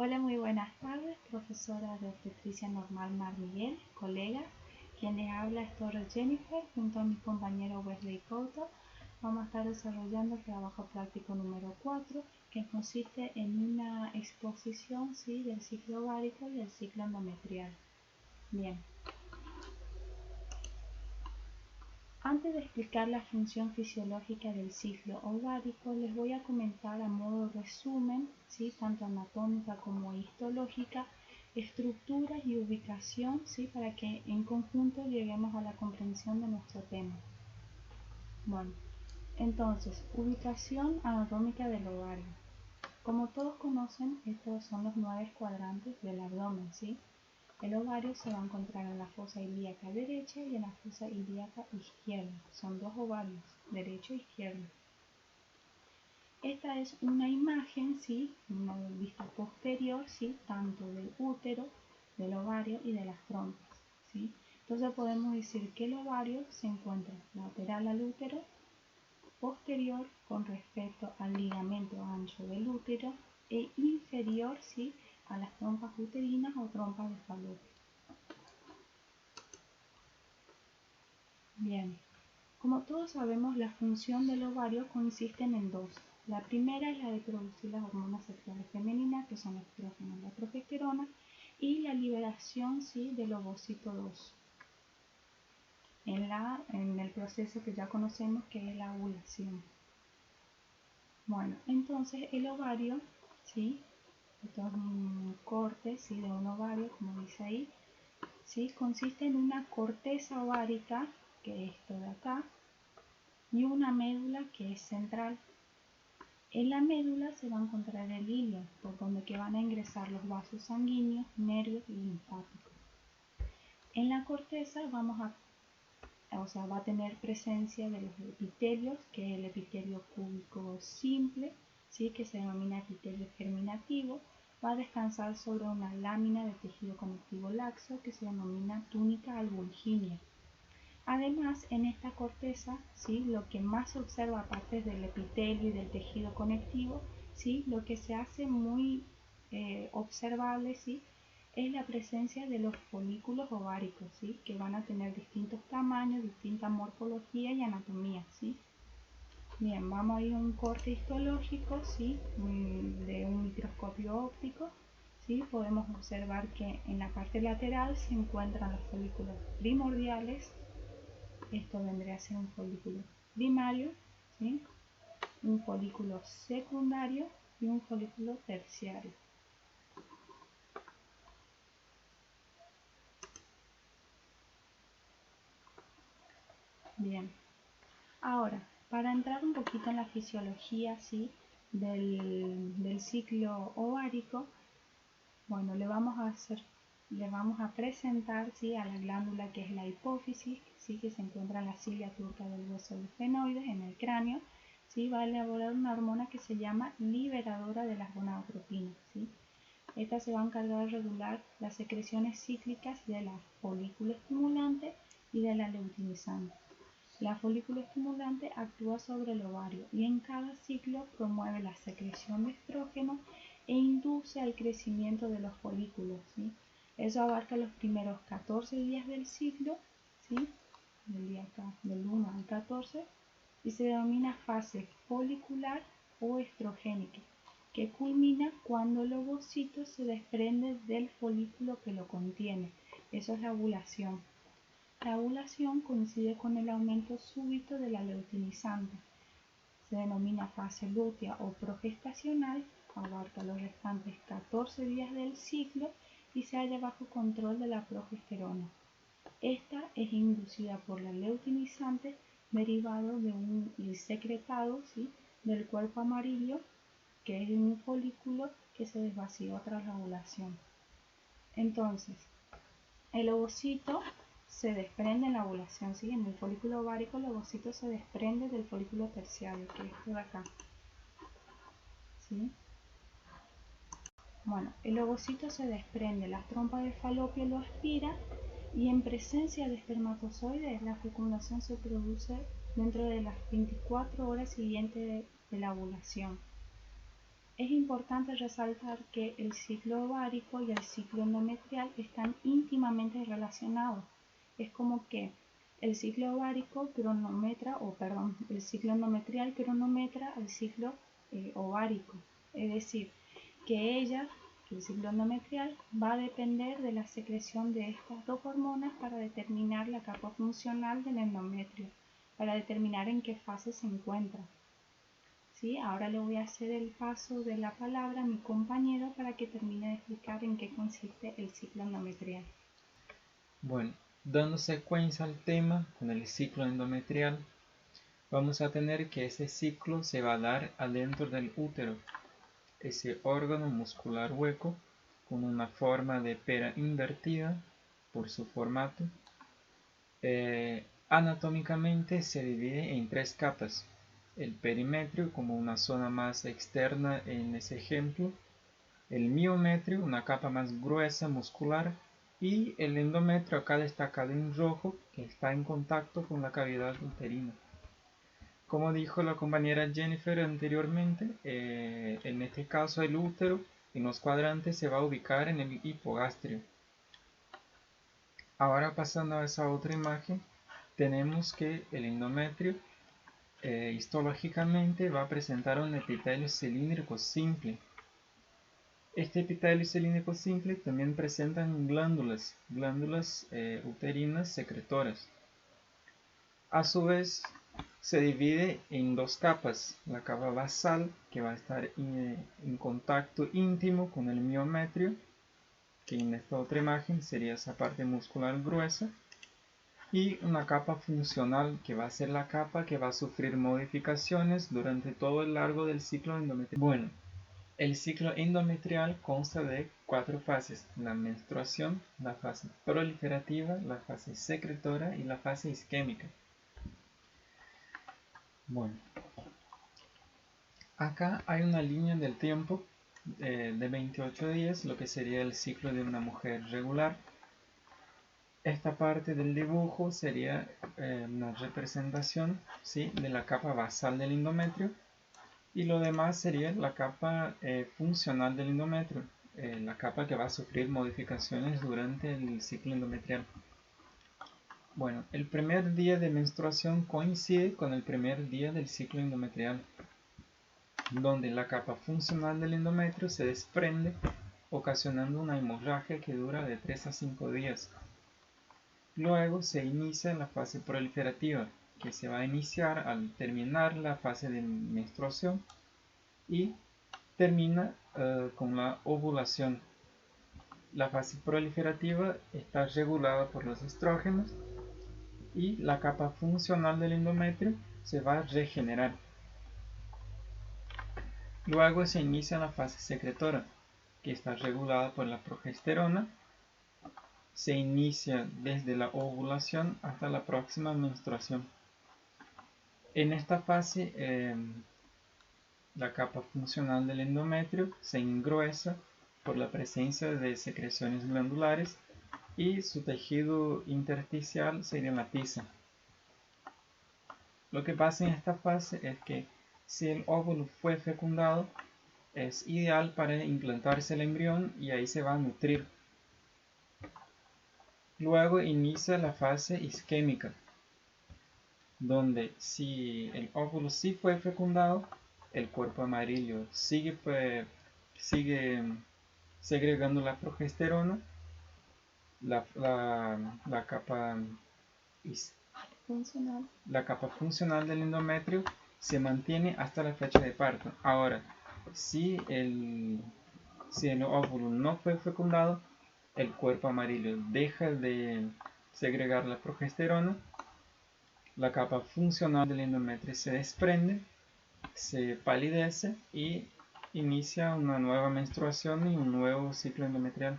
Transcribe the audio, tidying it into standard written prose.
Hola, muy buenas tardes, profesora de obstetricia normal Mar Miguel, colegas. Quien les habla es Torres Jennifer, junto a mi compañero Wesley Couto. Vamos a estar desarrollando el trabajo práctico número 4, que consiste en una exposición del ciclo ovárico y del ciclo endometrial. Bien. Antes de explicar la función fisiológica del ciclo ovárico, les voy a comentar a modo resumen, tanto anatómica como histológica, estructuras y ubicación, para que en conjunto lleguemos a la comprensión de nuestro tema. Bueno, entonces, ubicación anatómica del ovario. Como todos conocen, estos son los 9 cuadrantes del abdomen, El ovario se va a encontrar en la fosa ilíaca derecha y en la fosa ilíaca izquierda. Son dos ovarios, derecho e izquierdo. Esta es una imagen, una vista posterior, tanto del útero, del ovario y de las trompas, Entonces podemos decir que el ovario se encuentra lateral al útero, posterior con respecto al ligamento ancho del útero e inferior, a las trompas uterinas o trompas de falopio. Bien, como todos sabemos, la función del ovario consiste en dos. La primera es la de producir las hormonas sexuales femeninas, que son el estrógeno y la progesterona, y la liberación del ovocito 2 en el proceso que ya conocemos, que es la ovulación. Bueno, entonces el ovario, esto es un corte de un ovario, como dice ahí, consiste en una corteza ovárica, que es esto de acá, y una médula que es central. En la médula se va a encontrar el hilo, por donde que van a ingresar los vasos sanguíneos, nervios y linfáticos. En la corteza va a tener presencia de los epitelios, que es el epitelio cúbico simple, que se denomina epitelio germinativo. Va a descansar sobre una lámina de tejido conectivo laxo que se denomina túnica albuligínea. Además, en esta corteza, lo que más se observa, aparte del epitelio y del tejido conectivo, lo que se hace muy observable, es la presencia de los folículos ováricos, que van a tener distintos tamaños, distinta morfología y anatomía, Bien, vamos a ir a un corte histológico, de un microscopio óptico, podemos observar que en la parte lateral se encuentran los folículos primordiales. Esto vendría a ser un folículo primario, un folículo secundario y un folículo terciario. Bien, ahora, para entrar un poquito en la fisiología del ciclo ovárico, bueno, le vamos a presentar a la glándula, que es la hipófisis, que se encuentra en la cilia turca del hueso del fenoides, en el cráneo. Va a elaborar una hormona que se llama liberadora de las gonadotropinas. Esta se va a encargar de regular las secreciones cíclicas de la folículo estimulante y de la luteinizante. La folículo estimulante actúa sobre el ovario y en cada ciclo promueve la secreción de estrógeno e induce al crecimiento de los folículos. Eso abarca los primeros 14 días del ciclo, del 1 al 14, y se denomina fase folicular o estrogénica, que culmina cuando el ovocito se desprende del folículo que lo contiene. Eso es la ovulación. La ovulación coincide con el aumento súbito de la luteinizante. Se denomina fase lútea o progestacional, abarca los restantes 14 días del ciclo y se halla bajo control de la progesterona. Esta es inducida por la luteinizante, derivado de un secretado del cuerpo amarillo, que es un folículo que se desvació tras la ovulación. Entonces, el ovocito se desprende en la ovulación, en el folículo ovárico el ovocito se desprende del folículo terciario, que es esto de acá. Bueno, el ovocito se desprende, la trompa de falopio lo aspira y en presencia de espermatozoides la fecundación se produce dentro de las 24 horas siguientes de la ovulación. Es importante resaltar que el ciclo ovárico y el ciclo endometrial están íntimamente relacionados. Es como que el ciclo ovárico cronometra, el ciclo endometrial cronometra al ciclo ovárico. Es decir, que el ciclo endometrial, va a depender de la secreción de estas dos hormonas para determinar la capa funcional del endometrio, para determinar en qué fase se encuentra. ¿Sí? Ahora le voy a hacer el paso de la palabra a mi compañero para que termine de explicar en qué consiste el ciclo endometrial. Bueno, dando secuencia al tema con el ciclo endometrial, vamos a tener que ese ciclo se va a dar adentro del útero, ese órgano muscular hueco con una forma de pera invertida por su formato. Anatómicamente se divide en tres capas: el perimetrio como una zona más externa en ese ejemplo, el miometrio, una capa más gruesa muscular, y el endometrio, acá destacado en rojo, que está en contacto con la cavidad uterina. Como dijo la compañera Jennifer anteriormente, en este caso el útero en los cuadrantes se va a ubicar en el hipogastrio. Ahora pasando a esa otra imagen, tenemos que el endometrio histológicamente va a presentar un epitelio cilíndrico simple. Este epitelio cilíndrico simple también presenta glándulas uterinas secretoras. A su vez, se divide en dos capas: la capa basal, que va a estar en contacto íntimo con el miometrio, que en esta otra imagen sería esa parte muscular gruesa, y una capa funcional, que va a ser la capa que va a sufrir modificaciones durante todo el largo del ciclo endometrial. Bueno, el ciclo endometrial consta de 4 fases: la menstruación, la fase proliferativa, la fase secretora y la fase isquémica. Bueno, acá hay una línea del tiempo de 28 días, lo que sería el ciclo de una mujer regular. Esta parte del dibujo sería una representación, ¿sí?, de la capa basal del endometrio, y lo demás sería la capa funcional del endometrio, la capa que va a sufrir modificaciones durante el ciclo endometrial. Bueno, el primer día de menstruación coincide con el primer día del ciclo endometrial, donde la capa funcional del endometrio se desprende, ocasionando una hemorragia que dura de 3 a 5 días. Luego se inicia la fase proliferativa, que se va a iniciar al terminar la fase de menstruación y termina con la ovulación. La fase proliferativa está regulada por los estrógenos y la capa funcional del endometrio se va a regenerar. Luego se inicia la fase secretora, que está regulada por la progesterona. Se inicia desde la ovulación hasta la próxima menstruación. En esta fase, la capa funcional del endometrio se engruesa por la presencia de secreciones glandulares y su tejido intersticial se edematiza. Lo que pasa en esta fase es que si el óvulo fue fecundado, es ideal para implantarse el embrión y ahí se va a nutrir. Luego inicia la fase isquémica, donde si el óvulo sí fue fecundado, el cuerpo amarillo sigue segregando la progesterona, la capa funcional del endometrio se mantiene hasta la fecha de parto. Ahora, si el óvulo no fue fecundado, el cuerpo amarillo deja de segregar la progesterona, la capa funcional del endometrio se desprende, se palidece y inicia una nueva menstruación y un nuevo ciclo endometrial.